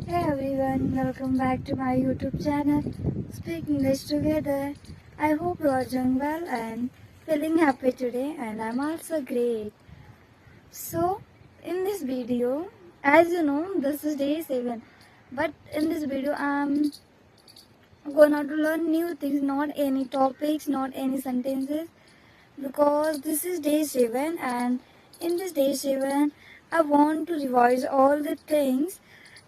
Hey everyone, welcome back to my YouTube channel, Speak English Together. I hope you are doing well and feeling happy today, and I'm also great. So, in this video, as you know, this is day 7, but in this video, I'm gonna to learn new things, not any topics, not any sentences, because this is day 7, and in this day 7, I want to revise all the things.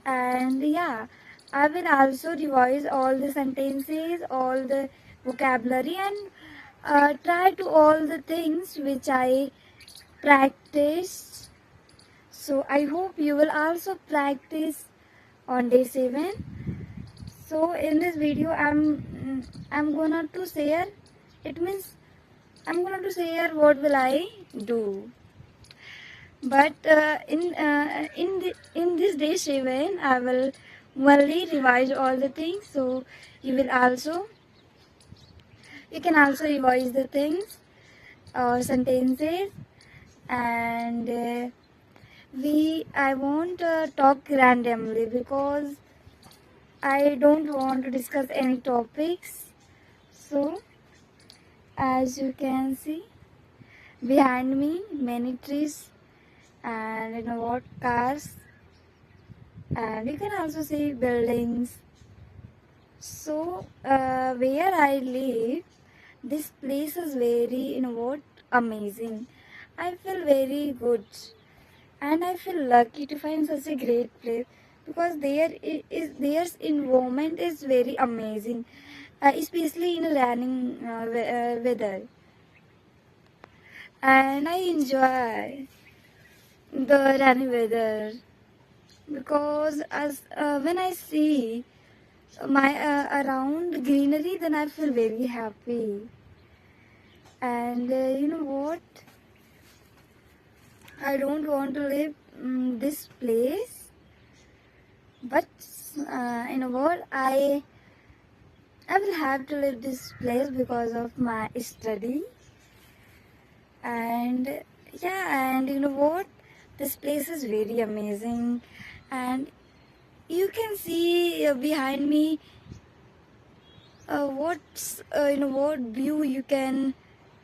And yeah, I will also revise all the sentences, all the vocabulary, and try to all the things which I practiced. So I hope you will also practice on day 7. So in this video, I'm gonna to share. It means I'm gonna to share what will I do. But in this day 7, I will only revise all the things. So you will also you can also revise the things or sentences, and I won't talk randomly because I don't want to discuss any topics. So as you can see behind me, many trees, and you know what, cars, and you can also see buildings. So where I live, this place is very, amazing. I feel very good, and I feel lucky to find such a great place, because their environment is very amazing, especially in raining weather, and I enjoy the rainy weather, because as when I see my around greenery, then I feel very happy. And you know what, I don't want to live this place, but you know what, I will have to live this place because of my study. And yeah, and you know what, this place is very amazing, and you can see behind me what view you can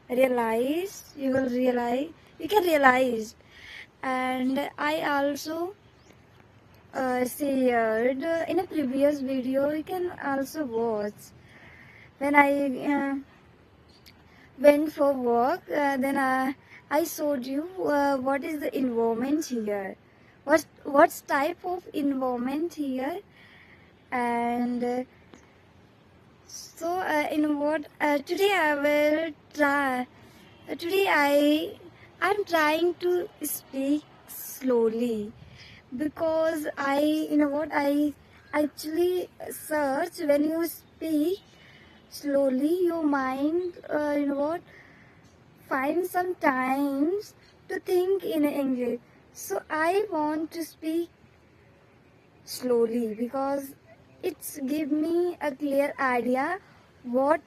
realize, you can realize. And I also shared in a previous video, you can also watch, when I went for work, then I showed you what is the environment here, what's type of environment here. And so you know what, today I will try today I'm trying to speak slowly, because I actually search, when you speak slowly, your mind find some times to think in English. So I want to speak slowly, because it's give me a clear idea what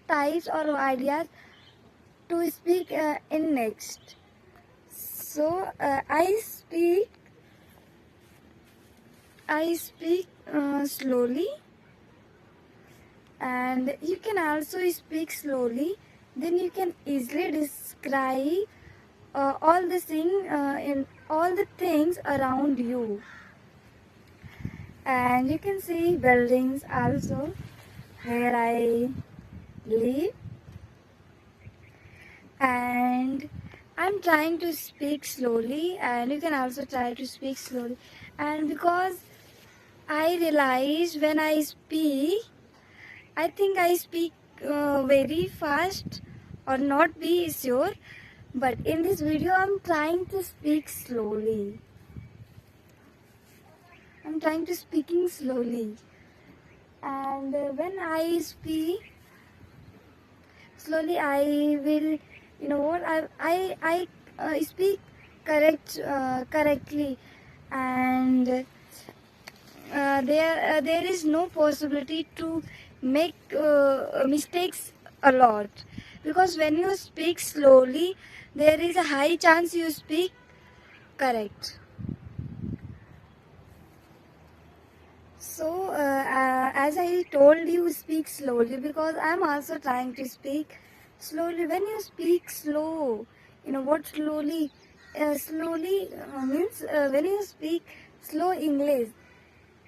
types or ideas to speak in next. So I speak slowly, and you can also speak slowly, then you can easily describe all the things around you. And you can see buildings also where I live, and I'm trying to speak slowly, and you can also try to speak slowly. And because I realize when I speak, I think I speak very fast, or not be sure, but in this video I'm trying to speak slowly. I'm trying to speaking slowly, and when I speak slowly, I will, you know what, I speak correctly, and there is no possibility to make mistakes a lot, because when you speak slowly, there is a high chance you speak correct. As I told you, speak slowly because I'm also trying to speak slowly. When you speak slow, you know what slowly? Slowly means when you speak slow English,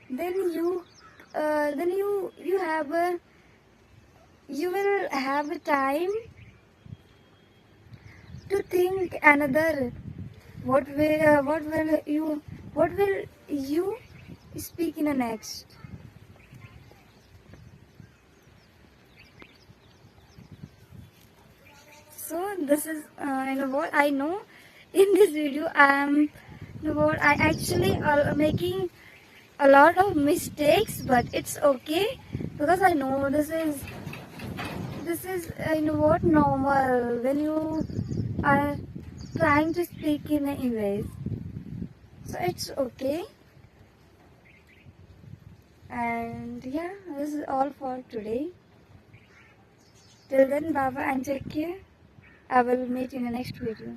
then you have a you will have a time to think another. What will you speak in the next? So this is what I know. In this video, I actually making a lot of mistakes, but it's okay because I know this is what normal when you are trying to speak in English. So it's okay. And yeah, this is all for today. Till then, bye bye and take care. I will meet in the next video.